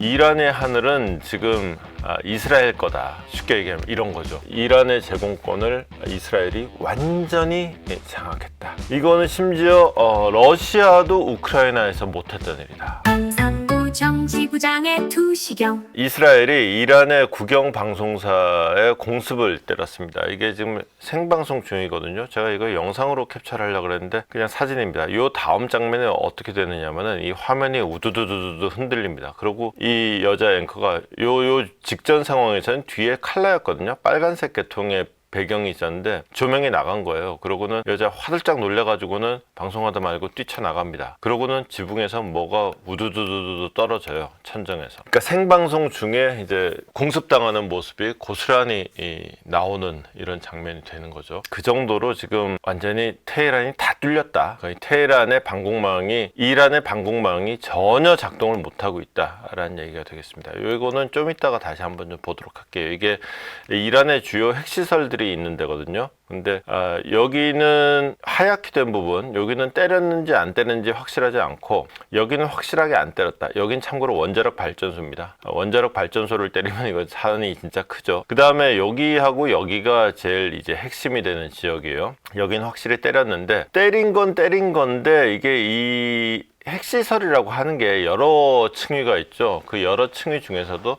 이란의 하늘은 지금 이스라엘 거다. 쉽게 얘기하면 이런 거죠. 이란의 제공권을 이스라엘이 완전히 장악했다. 이거는 심지어 러시아도 우크라이나에서 못했던 일이다. 선구 정지부장의 투시경. 이스라엘이 이란의 국영 방송사의 공습을 때렸습니다. 이게 지금 생방송 중이거든요. 제가 이거 영상으로 캡처를 하려고 그랬는데 그냥 사진입니다. 이 다음 장면에 어떻게 되느냐면은 이 화면이 우두두두두 흔들립니다. 그리고 이 여자 앵커가 요 직전 상황에서는 뒤에 칼라였거든요. 빨간색 계통의 배경이 있었는데 조명이 나간 거예요. 그러고는 여자 화들짝 놀래가지고는 방송하다 말고 뛰쳐나갑니다. 그러고는 지붕에서 뭐가 우두두두두 떨어져요. 천정에서. 그러니까 생방송 중에 이제 공습당하는 모습이 고스란히 나오는 이런 장면이 되는 거죠. 그 정도로 지금 완전히 테헤란이 다 뚫렸다. 거의 테헤란의 방공망이 이란의 방공망이 전혀 작동을 못하고 있다라는 얘기가 되겠습니다. 이거는 좀 이따가 다시 한번 좀 보도록 할게요. 이게 이란의 주요 핵시설들이 있는 데거든요. 근데 여기는 하얗게 된 부분, 여기는 때렸는지 안 때렸는지 확실하지 않고 여기는 확실하게 안 때렸다. 여긴 참고로 원자력 발전소입니다. 원자력 발전소를 때리면 이거 사안이 진짜 크죠. 그 다음에 여기하고 여기가 제일 이제 핵심이 되는 지역이에요. 여긴 확실히 때렸는데 때린 건 때린 건데 이게 이 핵시설이라고 하는 게 여러 층위가 있죠. 그 여러 층위 중에서도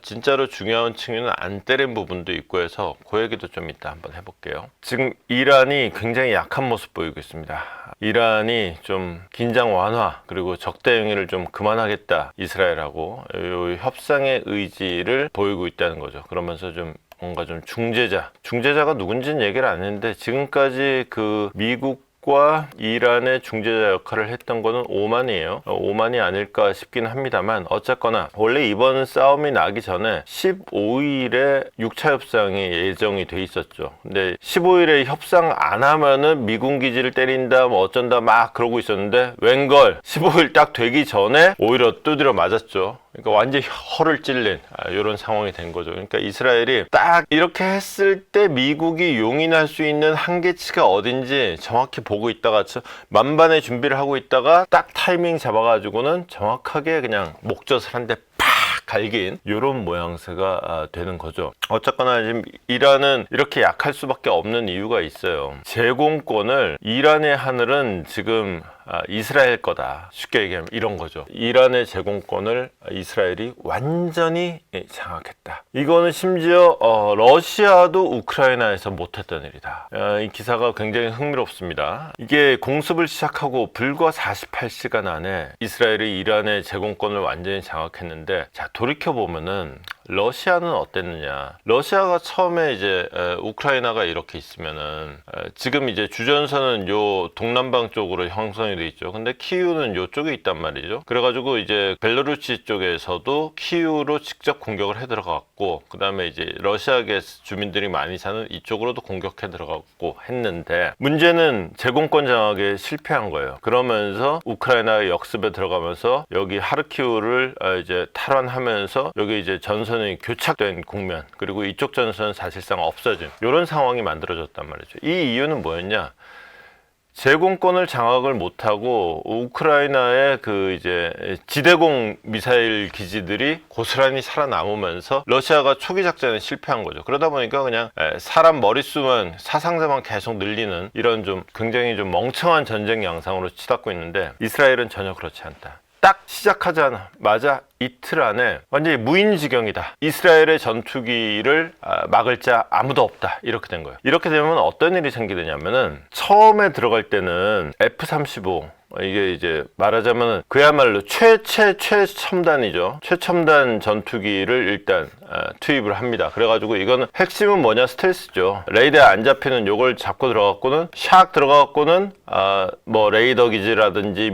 진짜로 중요한 층위는 안 때린 부분도 있고 해서 그 얘기도 좀 이따 한번 해볼게요. 지금 이란이 굉장히 약한 모습 보이고 있습니다. 이란이 좀 긴장 완화 그리고 적대 행위를 좀 그만하겠다 이스라엘하고 이 협상의 의지를 보이고 있다는 거죠. 그러면서 좀 뭔가 좀 중재자가 누군지는 얘기를 안 했는데 지금까지 그 미국과 이란의 중재자 역할을 했던 거는 오만이에요. 오만이 아닐까 싶긴 합니다만 어쨌거나 원래 이번 싸움이 나기 전에 15일에 6차 협상이 예정이 돼 있었죠. 근데 15일에 협상 안 하면은 미군 기지를 때린다 뭐 어쩐다 막 그러고 있었는데 웬걸 15일 딱 되기 전에 오히려 두드려 맞았죠. 그러니까 완전히 혀를 찔린 이런 상황이 된 거죠. 그러니까 이스라엘이 딱 이렇게 했을 때 미국이 용인할 수 있는 한계치가 어딘지 정확히 보고 있다가 만반의 준비를 하고 있다가 딱 타이밍 잡아가지고는 정확하게 그냥 목젖을 한 대 팍 갈긴 이런 모양새가 되는 거죠. 어쨌거나 지금 이란은 이렇게 약할 수밖에 없는 이유가 있어요. 제공권을 이란의 하늘은 지금 이스라엘 거다. 쉽게 얘기하면 이런 거죠. 이란의 제공권을 이스라엘이 완전히 장악했다. 이거는 심지어 러시아도 우크라이나에서 못했던 일이다. 이 기사가 굉장히 흥미롭습니다. 이게 공습을 시작하고 불과 48시간 안에 이스라엘이 이란의 제공권을 완전히 장악했는데 자 돌이켜보면은 러시아는 어땠느냐. 러시아가 처음에 이제 우크라이나가 이렇게 있으면은 지금 이제 주전선은 요 동남방 쪽으로 형성이 돼 있죠. 근데 키이우는 요쪽에 있단 말이죠. 그래가지고 이제 벨라루시 쪽에서도 키이우로 직접 공격을 해 들어갔고 그 다음에 이제 러시아계 주민들이 많이 사는 이쪽으로도 공격해 들어갔고 했는데 문제는 제공권 장악에 실패한 거예요. 그러면서 우크라이나의 역습에 들어가면서 여기 하르키우를 이제 탈환하면서 여기 이제 전선이 교착된 국면 그리고 이쪽 전선은 사실상 없어진 이런 상황이 만들어졌단 말이죠. 이 이유는 뭐였냐? 제공권을 장악을 못하고 우크라이나의 그 이제 지대공 미사일 기지들이 고스란히 살아남으면서 러시아가 초기 작전에 실패한 거죠. 그러다 보니까 그냥 사람 머릿수만 사상자만 계속 늘리는 이런 좀 굉장히 좀 멍청한 전쟁 양상으로 치닫고 있는데 이스라엘은 전혀 그렇지 않다. 딱 시작하자마자 이틀 안에 완전히 무인지경이다. 이스라엘의 전투기를 막을 자 아무도 없다. 이렇게 된 거예요. 이렇게 되면 어떤 일이 생기느냐면은 처음에 들어갈 때는 F-35 이게 이제 말하자면 그야말로 최첨단이죠. 최첨단 전투기를 일단 투입을 합니다. 그래가지고 이거는 핵심은 뭐냐? 스텔스죠. 레이더에 안 잡히는 요걸 잡고 들어갔고는 샥 들어갔고는 뭐 레이더 기지라든지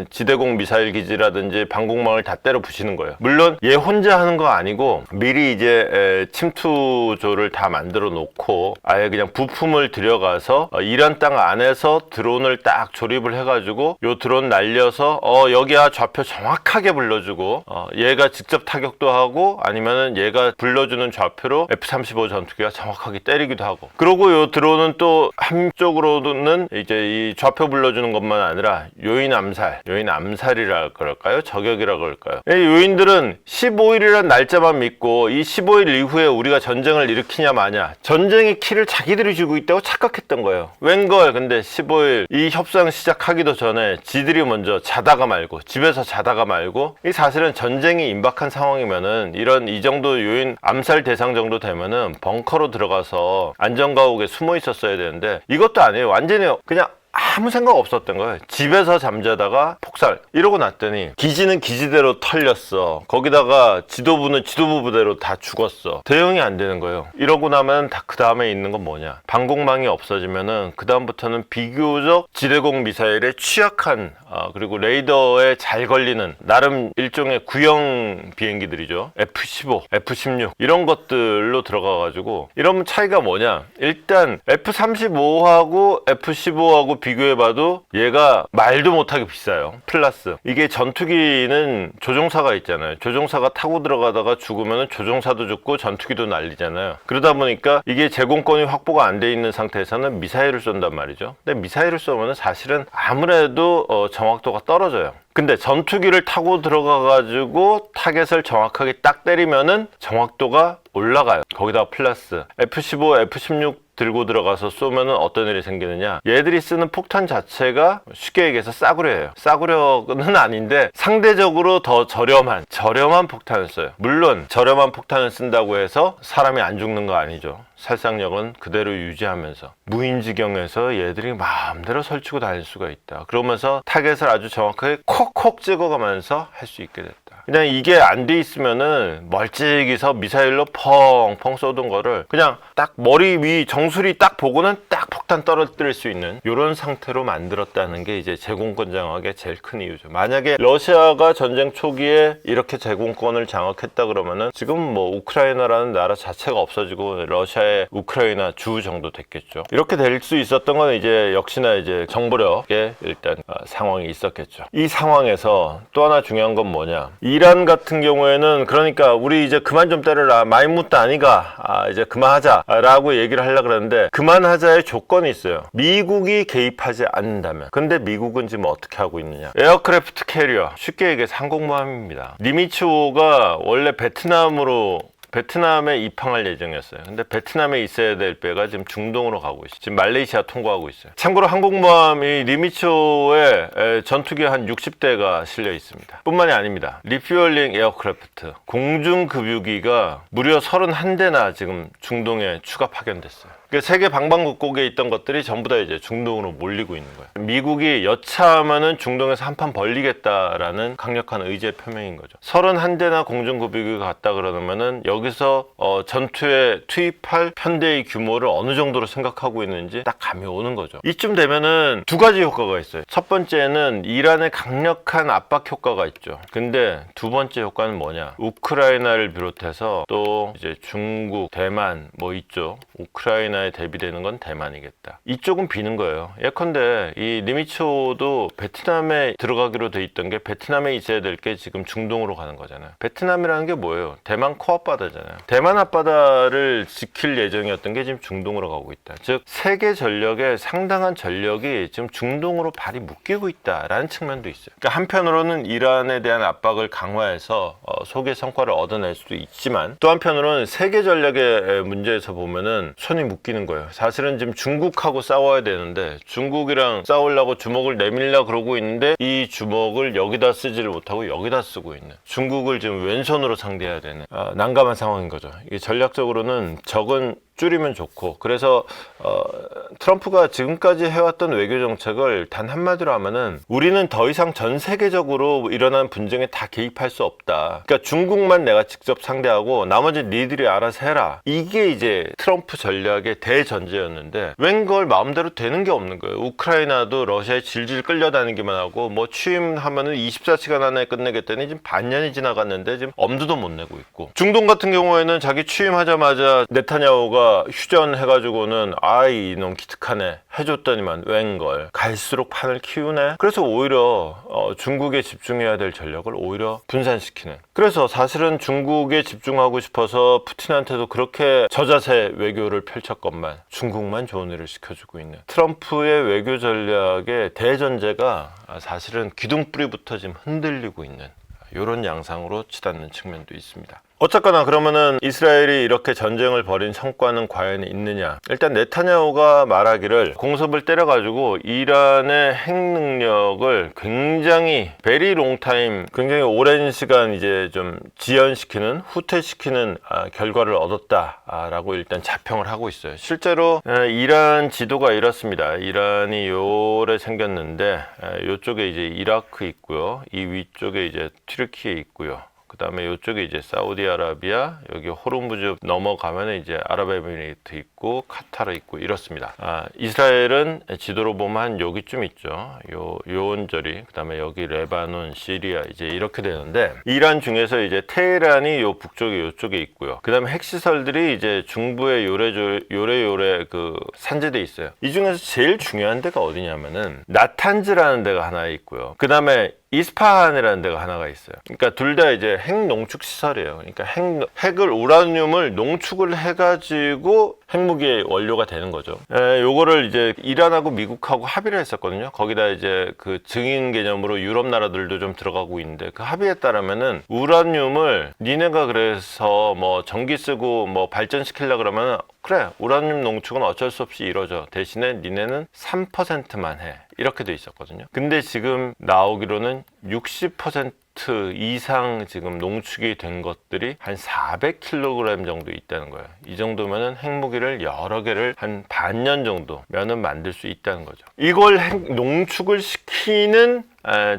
지대공 미사일 기지라든지 방공망을 다 때려 부시는 거예요. 물론 얘 혼자 하는 거 아니고 미리 이제 침투조를 다 만들어 놓고 아예 그냥 부품을 들여가서 이란 땅 안에서 드론을 딱 조립을 해가지고 요 드론 날려서 여기야 좌표 정확하게 불러주고 얘가 직접 타격도 하고 아니면은 얘가 불러주는 좌표로 F-35 전투기가 정확하게 때리기도 하고 그리고 요 드론은 또 한쪽으로는 이제 이 좌표 불러주는 것만 아니라 요인 암살이라 그럴까요? 저격이라 그럴까요? 이 요인들은 15일이라는 날짜만 믿고 이 15일 이후에 우리가 전쟁을 일으키냐 마냐, 전쟁의 키를 자기들이 쥐고 있다고 착각했던 거예요. 웬걸 근데 15일 이 협상 시작하기도 전에 지들이 먼저 자다가 말고, 집에서 자다가 말고, 이 사실은 전쟁이 임박한 상황이면은 이런 이 정도 요인, 암살 대상 정도 되면은 벙커로 들어가서 안전가옥에 숨어 있었어야 되는데 이것도 아니에요. 완전히 그냥 아무 생각 없었던 거예요. 집에서 잠자다가 폭살 이러고 났더니 기지는 기지대로 털렸어. 거기다가 지도부는 지도부 부대로 다 죽었어. 대응이 안 되는 거예요. 이러고 나면 그 다음에 있는 건 뭐냐, 방공망이 없어지면은 그 다음부터는 비교적 지대공 미사일에 취약한 그리고 레이더에 잘 걸리는 나름 일종의 구형 비행기들이죠. F-15, F-16 이런 것들로 들어가가지고, 이러면 차이가 뭐냐, 일단 F-35하고 F-15하고 비교해봐도 얘가 말도 못하게 비싸요. 플러스 이게 전투기는 조종사가 있잖아요. 조종사가 타고 들어가다가 죽으면 조종사도 죽고 전투기도 날리잖아요. 그러다 보니까 이게 제공권이 확보가 안 돼 있는 상태에서는 미사일을 쏜단 말이죠. 근데 미사일을 쏘면 사실은 아무래도 정확도가 떨어져요. 근데 전투기를 타고 들어가가지고 타겟을 정확하게 딱 때리면은 정확도가 올라가요. 거기다 플러스 F-15, F-16 들고 들어가서 쏘면은 어떤 일이 생기느냐, 얘들이 쓰는 폭탄 자체가 쉽게 얘기해서 싸구려예요. 싸구려는 아닌데 상대적으로 더 저렴한 폭탄을 써요. 물론 저렴한 폭탄을 쓴다고 해서 사람이 안 죽는 거 아니죠. 살상력은 그대로 유지하면서 무인지경에서 얘들이 마음대로 설치고 다닐 수가 있다. 그러면서 타겟을 아주 정확하게 콕콕 찍어가면서 할 수 있게 됐다. 그냥 이게 안 돼 있으면은 멀찍이서 미사일로 펑펑 쏘던 거를 그냥 딱 머리 위 정수리 딱 보고는 딱 폭탄 떨어뜨릴 수 있는 이런 상태로 만들었다는 게 이제 제공권 장악의 제일 큰 이유죠. 만약에 러시아가 전쟁 초기에 이렇게 제공권을 장악했다 그러면은 지금 뭐 우크라이나라는 나라 자체가 없어지고 러시아의 우크라이나 주 정도 됐겠죠. 이렇게 될 수 있었던 건 이제 역시나 이제 정보력의 일단 상황이 있었겠죠. 이 상황에서 또 하나 중요한 건 뭐냐, 이란 같은 경우에는 그러니까 우리 이제 그만 좀 때려라, 많이 묻다 아니가, 이제 그만하자 라고 얘기를 하려고 그러는데 그만하자의 조건이 있어요. 미국이 개입하지 않는다면. 근데 미국은 지금 어떻게 하고 있느냐, 에어크래프트 캐리어, 쉽게 얘기해서 항공모함입니다. 니미츠호가 원래 베트남에 입항할 예정이었어요. 근데 베트남에 있어야 될 배가 지금 중동으로 가고 있어요. 지금 말레이시아 통과하고 있어요. 참고로 항공모함이 니미츠호에 전투기 한 60대가 실려 있습니다. 뿐만이 아닙니다. 리퓨얼링 에어크래프트, 공중급유기가 무려 31대나 지금 중동에 추가 파견됐어요. 세계 방방곡곡에 있던 것들이 전부 다 이제 중동으로 몰리고 있는 거예요. 미국이 여차하면은 중동에서 한판 벌리겠다라는 강력한 의지의 표명인 거죠. 31대나 공중급유기가 갔다 그러면은 여기서 전투에 투입할 편대의 규모를 어느 정도로 생각하고 있는지 딱 감이 오는 거죠. 이쯤 되면은 두 가지 효과가 있어요. 첫 번째는 이란의 강력한 압박 효과가 있죠. 근데 두 번째 효과는 뭐냐, 우크라이나를 비롯해서 또 이제 중국, 대만 뭐 있죠. 우크라이나 대비되는 건 대만이겠다. 이쪽은 비는 거예요. 예컨대 이 니미츠호도 베트남에 들어가기로 돼 있던 게 베트남에 있어야 될 게 지금 중동으로 가는 거잖아요. 베트남이라는 게 뭐예요? 대만 코앞바다잖아요. 대만 앞바다를 지킬 예정이었던 게 지금 중동으로 가고 있다. 즉 세계 전력의 상당한 전력이 지금 중동으로 발이 묶이고 있다라는 측면도 있어요. 그러니까 한편으로는 이란에 대한 압박을 강화해서 소개 성과를 얻어낼 수도 있지만, 또 한편으로는 세계 전력의 문제에서 보면은 손이 묶이는 거예요. 사실은 지금 중국하고 싸워야 되는데 중국이랑 싸우려고 주먹을 내밀려 그러고 있는데 이 주먹을 여기다 쓰지를 못하고 여기다 쓰고 있는, 중국을 지금 왼손으로 상대해야 되는 난감한 상황인 거죠. 이게 전략적으로는 적은 줄이면 좋고, 그래서 트럼프가 지금까지 해왔던 외교 정책을 단 한마디로 하면은 우리는 더 이상 전 세계적으로 일어난 분쟁에 다 개입할 수 없다. 그러니까 중국만 내가 직접 상대하고 나머지 니들이 알아서 해라. 이게 이제 트럼프 전략의 대전제였는데 웬걸 마음대로 되는 게 없는 거예요. 우크라이나도 러시아에 질질 끌려다니기만 하고 뭐 취임하면은 24시간 안에 끝내겠다니 지금 반년이 지나갔는데 지금 엄두도 못 내고 있고, 중동 같은 경우에는 자기 취임하자마자 네타냐후가 휴전해가지고는 아이 이놈 기특하네 해줬더니만 웬걸 갈수록 판을 키우네. 그래서 오히려 중국에 집중해야 될 전력을 오히려 분산시키는, 그래서 사실은 중국에 집중하고 싶어서 푸틴한테도 그렇게 저자세 외교를 펼쳤건만 중국만 좋은 일을 시켜주고 있는 트럼프의 외교 전략의 대전제가 사실은 기둥뿌리부터 지금 흔들리고 있는 이런 양상으로 치닫는 측면도 있습니다. 어쨌거나 그러면은 이스라엘이 이렇게 전쟁을 벌인 성과는 과연 있느냐? 일단 네타냐후가 말하기를 공습을 때려가지고 이란의 핵 능력을 굉장히 베리 롱타임, 굉장히 오랜 시간 이제 좀 지연시키는, 후퇴시키는 결과를 얻었다라고 일단 자평을 하고 있어요. 실제로 이란 지도가 이렇습니다. 이란이 요래 생겼는데 요쪽에 이제 이라크 있고요. 이 위쪽에 이제 튀르키예 있고요. 그 다음에 이쪽에 이제 사우디아라비아, 여기 호르무즈 넘어가면 이제 아랍에미리트 있고 카타르 있고 이렇습니다. 이스라엘은 지도로 보면 한 여기쯤 있죠. 요 언저리, 그 다음에 여기 레바논, 시리아 이제 이렇게 되는데, 이란 중에서 이제 테헤란이 요 북쪽에 요쪽에 있고요. 그 다음에 핵시설들이 이제 중부에 요래 그 산지대에 있어요. 이 중에서 제일 중요한 데가 어디냐면은 나탄즈라는 데가 하나 있고요. 그 다음에 이스파한이라는 데가 하나가 있어요. 그러니까 둘 다 이제 핵 농축 시설이에요. 그러니까 핵을 우라늄을 농축을 해가지고 핵무기의 원료가 되는 거죠. 요거를 이제 이란하고 미국하고 합의를 했었거든요. 거기다 이제 그 증인 개념으로 유럽 나라들도 좀 들어가고 있는데, 그 합의에 따르면은 우라늄을 니네가 그래서 뭐 전기 쓰고 뭐 발전시키려 그러면 그래, 우라늄 농축은 어쩔 수 없이 이루어져. 대신에 니네는 3%만 해. 이렇게 돼 있었거든요. 근데 지금 나오기로는 60% 이상 지금 농축이 된 것들이 한 400kg 정도 있다는 거예요. 이 정도면은 핵무기를 여러 개를 한 반년 정도면은 만들 수 있다는 거죠. 이걸 농축을 시키는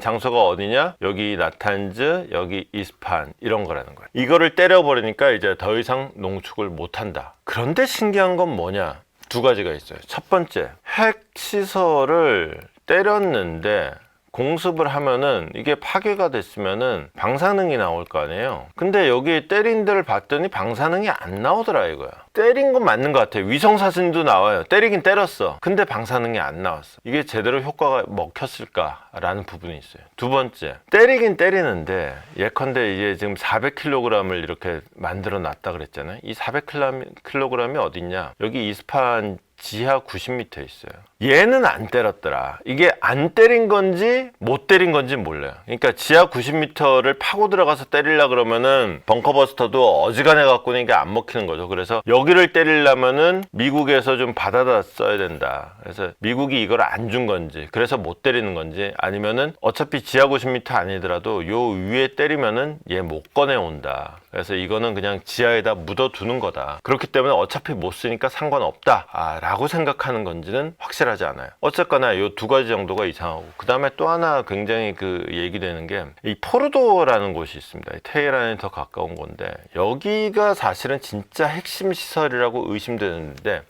장소가 어디냐? 여기 나탄즈, 여기 이스파한 이런 거라는 거예요. 이거를 때려버리니까 이제 더 이상 농축을 못한다. 그런데 신기한 건 뭐냐? 두 가지가 있어요. 첫 번째, 핵시설을 때렸는데 공습을 하면은 이게 파괴가 됐으면은 방사능이 나올 거 아니에요. 근데 여기 때린 데를 봤더니 방사능이 안 나오더라 이거야. 때린 건 맞는 것 같아요. 위성 사진도 나와요. 때리긴 때렸어. 근데 방사능이 안 나왔어. 이게 제대로 효과가 먹혔을까라는 부분이 있어요. 두 번째, 때리긴 때리는데 예컨대 이제 지금 400kg을 이렇게 만들어 놨다 그랬잖아요. 이 400kg이 어딨냐? 여기 이스파한 지하 90m 있어요. 얘는 안 때렸더라. 이게 안 때린 건지 못 때린 건지 몰라요. 그러니까 지하 90m를 파고 들어가서 때리려 그러면은 벙커버스터도 어지간해 갖고는 이게 안 먹히는 거죠. 그래서 여기를 때리려면은 미국에서 좀 받아다 써야 된다. 그래서 미국이 이걸 안 준 건지, 그래서 못 때리는 건지, 아니면은 어차피 지하 90m 아니더라도 요 위에 때리면은 얘 못 꺼내 온다. 그래서 이거는 그냥 지하에다 묻어두는 거다. 그렇기 때문에 어차피 못 쓰니까 상관없다 라고 생각하는 건지는 확실하지 않아요. 어쨌거나 이 두 가지 정도가 이상하고, 그 다음에 또 하나 굉장히 그 얘기되는 게 이 포르도라는 곳이 있습니다. 테헤란에 더 가까운 건데, 여기가 사실은 진짜 핵심 시설이라고 의심되는데,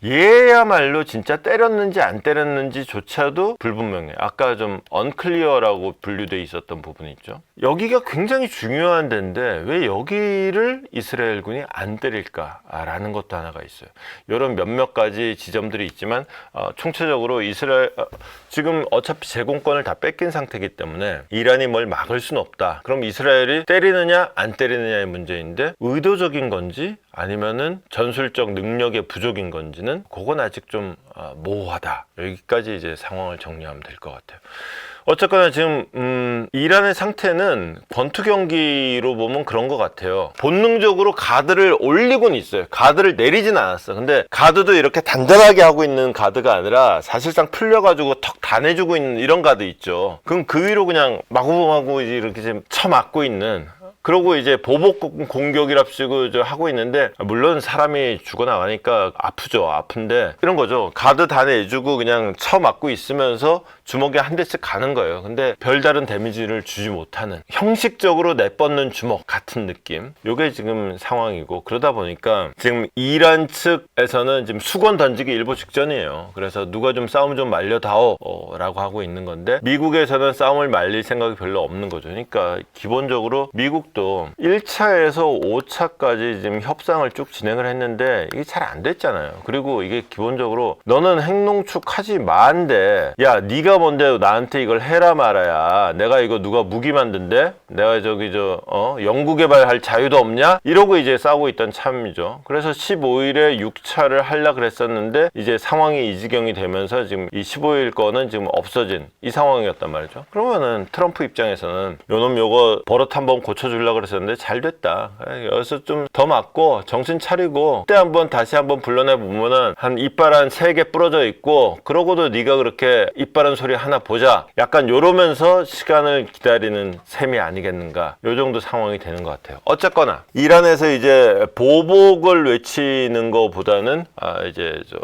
얘야말로 진짜 때렸는지 안 때렸는지조차도 불분명해요. 아까 좀 언클리어라고 분류돼 있었던 부분이 있죠. 여기가 굉장히 중요한 데인데 왜 여기를 이스라엘군이 안 때릴까라는 것도 하나가 있어요. 이런 몇몇 가지 지점들이 있지만 총체적으로 이스라엘 지금 어차피 제공권을 다 뺏긴 상태이기 때문에 이란이 뭘 막을 수는 없다. 그럼 이스라엘이 때리느냐 안 때리느냐의 문제인데, 의도적인 건지 아니면은 전술적 능력의 부족인 건지는 그건 아직 좀 모호하다. 여기까지 이제 상황을 정리하면 될 것 같아요. 어쨌거나 지금 이란의 상태는 권투 경기로 보면 그런 것 같아요. 본능적으로 가드를 올리고는 있어요. 가드를 내리진 않았어. 근데 가드도 이렇게 단단하게 하고 있는 가드가 아니라 사실상 풀려가지고 턱 다 내주고 있는 이런 가드 있죠. 그럼 그 위로 그냥 마구마구 이렇게 지금 쳐맞고 있는, 그러고 이제 보복 공격이랍시고 하고 있는데, 물론 사람이 죽어나가니까 아프죠. 아픈데 이런 거죠. 가드 다 내주고 그냥 쳐맞고 있으면서 주먹에 한 대씩 가는 거예요. 근데 별다른 데미지를 주지 못하는, 형식적으로 내뻗는 주먹 같은 느낌, 요게 지금 상황이고, 그러다 보니까 지금 이란 측에서는 지금 수건 던지기 일보 직전이에요. 그래서 누가 좀 싸움 좀 말려다오 라고 하고 있는 건데, 미국에서는 싸움을 말릴 생각이 별로 없는 거죠. 그러니까 기본적으로 미국도 1차에서 5차까지 지금 협상을 쭉 진행을 했는데 이게 잘 안 됐잖아요. 그리고 이게 기본적으로 너는 핵농축하지 마인데, 야 네가 네가 뭔데 나한테 이걸 해라 말아야. 내가 이거 누가 무기 만든대? 내가 연구개발할 자유도 없냐? 이러고 이제 싸우고 있던 참이죠. 그래서 15일에 6차를 하려 그랬었는데 이제 상황이 이 지경이 되면서 지금 이 15일 거는 지금 없어진 이 상황이었단 말이죠. 그러면은 트럼프 입장에서는 요놈 요거 버릇 한번 고쳐주려고 그랬었는데 잘 됐다. 여기서 좀 더 맞고 정신 차리고 그때 한번 다시 한번 불러내 보면은 한 이빨 한 3개 부러져 있고, 그러고도 네가 그렇게 이빨은 소리 하나 보자, 약간 요러면서 시간을 기다리는 셈이 아니겠는가, 요 정도 상황이 되는 것 같아요. 어쨌거나 이란에서 이제 보복을 외치는 것보다는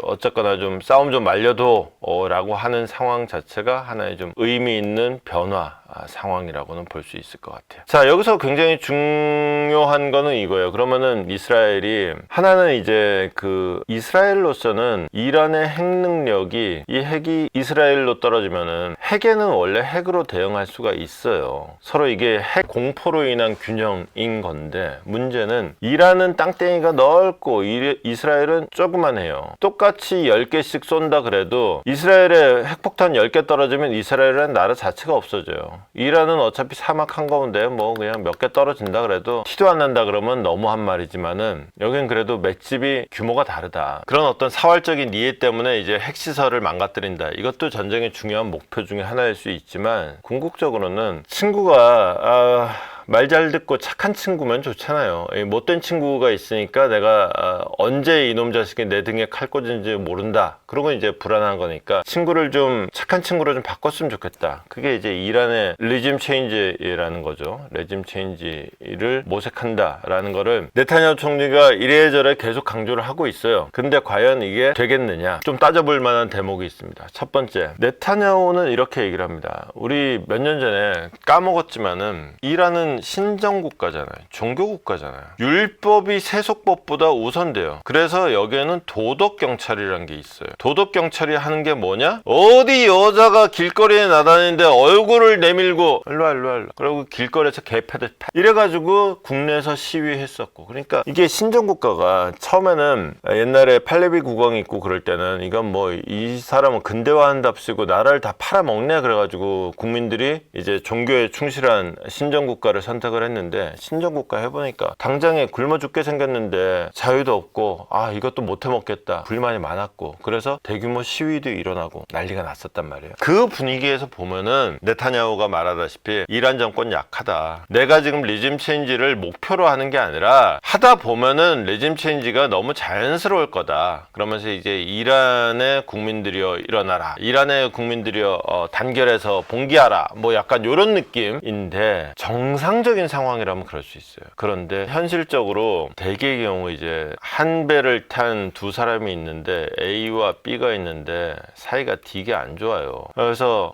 어쨌거나 좀 싸움 좀 말려도 라고 하는 상황 자체가 하나의 좀 의미 있는 변화 상황이라고는 볼 수 있을 것 같아요. 자, 여기서 굉장히 중요한 거는 이거예요. 그러면은 이스라엘이 하나는 이제 이스라엘로서는 이란의 핵 능력이, 이 핵이 이스라엘로 떨어지면은 핵에는 원래 핵으로 대응할 수가 있어요. 서로 이게 핵 공포로 인한 균형인 건데, 문제는 이란은 땅덩이가 넓고 이스라엘은 조그만해요. 똑같이 10개씩 쏜다 그래도 이스라엘에 핵폭탄 10개 떨어지면 이스라엘은 나라 자체가 없어져요. 이란은 어차피 사막 한가운데 뭐 그냥 몇 개 떨어진다 그래도 티도 안 난다 그러면 너무한 말이지만은, 여긴 그래도 맷집이 규모가 다르다. 그런 어떤 사활적인 이해 때문에 이제 핵시설을 망가뜨린다. 이것도 전쟁의 중요한 목표 중에 하나일 수 있지만, 궁극적으로는 친구가 말 잘 듣고 착한 친구면 좋잖아요. 못된 친구가 있으니까 내가 언제 이놈 자식이 내 등에 칼 꽂은지 모른다. 그러고 이제 불안한 거니까 친구를 좀 착한 친구로 좀 바꿨으면 좋겠다. 그게 이제 이란의 레짐 체인지라는 거죠. 레짐 체인지를 모색한다라는 거를 네타냐후 총리가 이래저래 계속 강조를 하고 있어요. 근데 과연 이게 되겠느냐? 좀 따져볼 만한 대목이 있습니다. 첫 번째, 네타냐후는 이렇게 얘기를 합니다. 우리 몇 년 전에 까먹었지만은 이란은 신정국가잖아요. 종교국가잖아요. 율법이 세속법보다 우선돼요. 그래서 여기에는 도덕경찰이라는 게 있어요. 도덕경찰이 하는 게 뭐냐? 어디 여자가 길거리에 나다니는데 얼굴을 내밀고 일로와 그리고 길거리에서 개패듯 이래가지고 국내에서 시위했었고. 그러니까 이게 신정국가가 처음에는 옛날에 팔레비 국왕이 있고 그럴 때는 이건 뭐 이 사람은 근대화한답시고 나라를 다 팔아먹네 그래가지고 국민들이 이제 종교에 충실한 신정국가를 선택을 했는데, 신정국가 해보니까 당장에 굶어 죽게 생겼는데 자유도 없고 이것도 못해 먹겠다 불만이 많았고, 그래서 대규모 시위도 일어나고 난리가 났었단 말이에요. 그 분위기에서 보면은 네타냐후가 말하다시피 이란 정권 약하다. 내가 지금 레짐 체인지를 목표로 하는 게 아니라 하다 보면은 레짐 체인지가 너무 자연스러울 거다. 그러면서 이제 이란의 국민들이여 일어나라. 이란의 국민들이여 단결해서 봉기하라. 뭐 약간 이런 느낌인데, 정상적인 상황이라면 그럴 수 있어요. 그런데 현실적으로 대개의 경우 이제 한 배를 탄 두 사람이 있는데 A와 B가 있는데 사이가 되게 안 좋아요. 그래서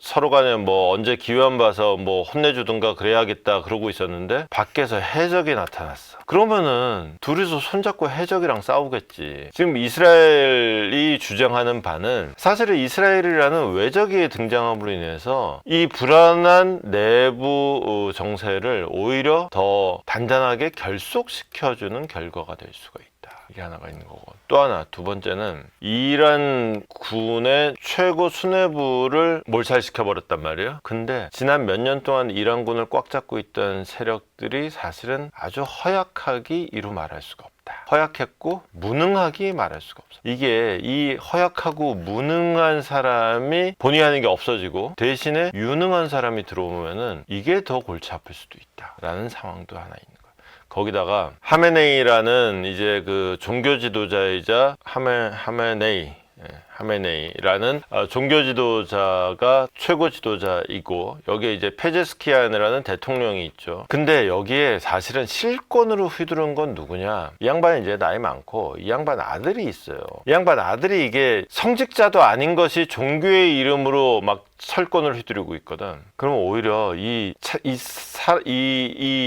서로 간에 뭐 언제 기회만 봐서 뭐 혼내주든가 그래야겠다 그러고 있었는데 밖에서 해적이 나타났어. 그러면은 둘이서 손잡고 해적이랑 싸우겠지. 지금 이스라엘이 주장하는 바는 사실은 이스라엘이라는 외적이 등장함으로 인해서 이 불안한 내부 정세를 오히려 더 단단하게 결속시켜주는 결과가 될 수가 있다. 이게 하나가 있는 거고, 또 하나, 두 번째는 이란 군의 최고 수뇌부를 몰살시켜 버렸단 말이에요. 근데 지난 몇 년 동안 이란군을 꽉 잡고 있던 세력들이 사실은 아주 허약하기 이루 말할 수가 없다. 허약했고 무능하기 말할 수가 없어. 이게 이 허약하고 무능한 사람이 본의 아니게 없어지고 대신에 유능한 사람이 들어오면은 이게 더 골치 아플 수도 있다라는 상황도 하나 있는 거예요. 거기다가 하메네이라는 이제 그 종교 지도자이자 하메네이라는 종교 지도자가 최고 지도자이고, 여기에 이제 페제스키안이라는 대통령이 있죠. 근데 여기에 사실은 실권으로 휘두른 건 누구냐? 이 양반이 이제 나이 많고 이 양반 아들이 있어요. 이 양반 아들이 이게 성직자도 아닌 것이 종교의 이름으로 막 철권을 휘두르고 있거든. 그러면 오히려 이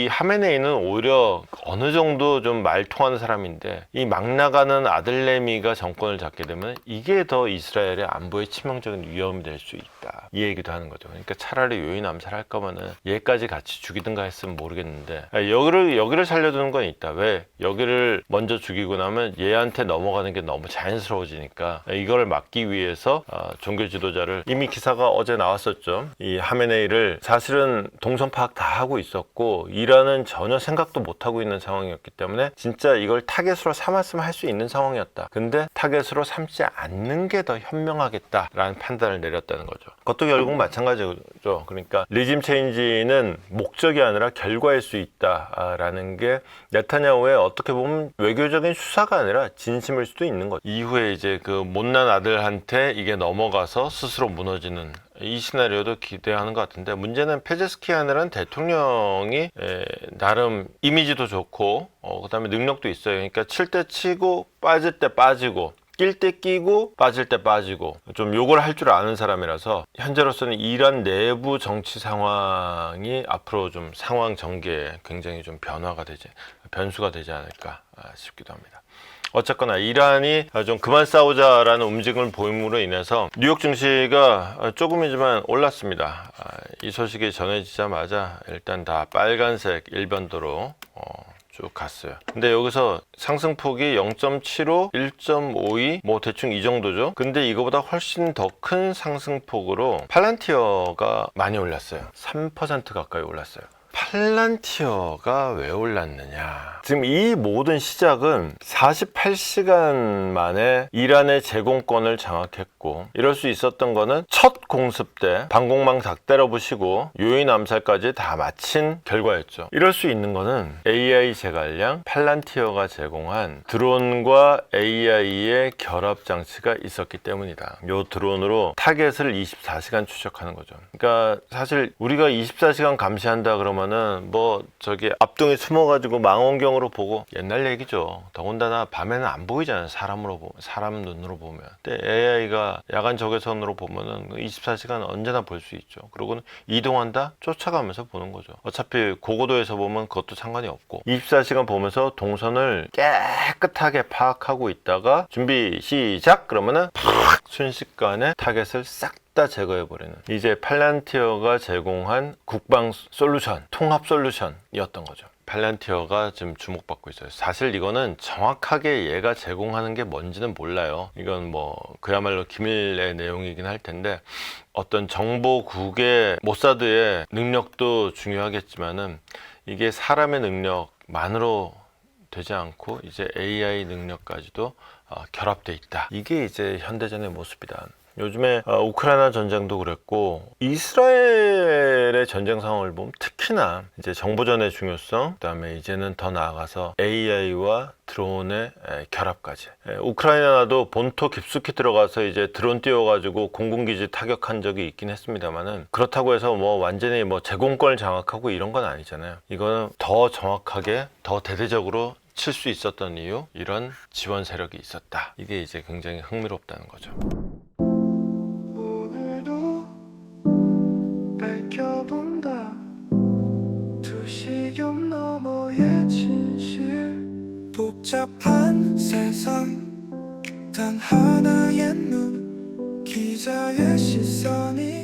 하메네이는 오히려 어느 정도 좀 말 통하는 사람인데, 이 막 나가는 아들내미가 정권을 잡게 되면 이게 더 이스라엘의 안보에 치명적인 위험이 될 수 있다. 있다 이 얘기도 하는 거죠. 그러니까 차라리 요인 암살할 거면은 얘까지 같이 죽이든가 했으면 모르겠는데 여기를 살려두는 건 있다. 왜? 여기를 먼저 죽이고 나면 얘한테 넘어가는 게 너무 자연스러워지니까 이걸 막기 위해서 종교 지도자를, 이미 기사가 어제 나왔었죠. 이 하메네이를 사실은 동선 파악 다 하고 있었고 이란은 전혀 생각도 못 하고 있는 상황이었기 때문에 진짜 이걸 타겟으로 삼았으면 할 수 있는 상황이었다. 근데 타겟으로 삼지 않는 게 더 현명하겠다라는 판단을 내렸다는 거죠. 그것도 결국 마찬가지죠. 그러니까 리짐 체인지는 목적이 아니라 결과일 수 있다라는 게 네타냐후의 어떻게 보면 외교적인 수사가 아니라 진심일 수도 있는 거죠. 이후에 이제 그 못난 아들한테 이게 넘어가서 스스로 무너지는 이 시나리오도 기대하는 것 같은데, 문제는 페제스키안이라는 대통령이 나름 이미지도 좋고 그 다음에 능력도 있어요. 그러니까 칠 때 치고 빠질 때 빠지고 낄 때 끼고 빠질 때 빠지고 좀 요걸 할 줄 아는 사람이라서 현재로서는 이란 내부 정치 상황이 앞으로 좀 상황 전개에 굉장히 좀 변수가 되지 않을까 싶기도 합니다. 어쨌거나 이란이 좀 그만 싸우자라는 움직임을 보임으로 인해서 뉴욕 증시가 조금이지만 올랐습니다. 이 소식이 전해지자마자 일단 다 빨간색 일변도로 쭉 갔어요. 근데 여기서 상승폭이 0.75, 1.52 뭐 대충 이 정도죠. 근데 이거보다 훨씬 더 큰 상승폭으로 팔란티어가 많이 올랐어요. 3% 가까이 올랐어요. 팔란티어가 왜 올랐느냐, 지금 이 모든 시작은 48시간 만에 이란의 제공권을 장악했고, 이럴 수 있었던 거는 첫 공습 때 방공망 다 때려부시고 요인 암살까지 다 마친 결과였죠. 이럴 수 있는 거는 AI 제갈량 팔란티어가 제공한 드론과 AI의 결합 장치가 있었기 때문이다. 요 드론으로 타겟을 24시간 추적하는 거죠. 그러니까 사실 우리가 24시간 감시한다 그러면은 뭐 저기 앞동에 숨어가지고 망원경으로 보고 옛날 얘기죠. 더군다나 밤에는 안 보이잖아요. 사람 눈으로 보면. 근데 AI가 야간 적외선으로 보면은 24시간 언제나 볼 수 있죠. 그리고는 이동한다? 쫓아가면서 보는 거죠. 어차피 고고도에서 보면 그것도 상관이 없고 24시간 보면서 동선을 깨끗하게 파악하고 있다가 준비 시작 그러면은 팍 순식간에 타겟을 싹 다 제거해버리는, 이제 팔란티어가 제공한 국방 솔루션, 통합 솔루션이었던 거죠. 팔란티어가 지금 주목받고 있어요. 사실 이거는 정확하게 얘가 제공하는 게 뭔지는 몰라요. 이건 뭐 그야말로 기밀의 내용이긴 할 텐데, 어떤 정보국의 모사드의 능력도 중요하겠지만은 이게 사람의 능력만으로 되지 않고 이제 AI 능력까지도 결합돼 있다. 이게 이제 현대전의 모습이다. 요즘에 우크라이나 전쟁도 그랬고 이스라엘의 전쟁 상황을 보면 특히나 이제 정보전의 중요성, 그다음에 이제는 더 나아가서 AI와 드론의 결합까지. 우크라이나도 본토 깊숙이 들어가서 이제 드론 띄워가지고 공군기지 타격한 적이 있긴 했습니다만은, 그렇다고 해서 뭐 완전히 뭐 제공권을 장악하고 이런 건 아니잖아요. 이거는 더 정확하게 더 대대적으로 칠 수 있었던 이유, 이런 지원 세력이 있었다. 이게 이제 굉장히 흥미롭다는 거죠. 밝혀본다 두시경 너머의 진실, 복잡한 세상 단 하나의 눈, 기자의 시선이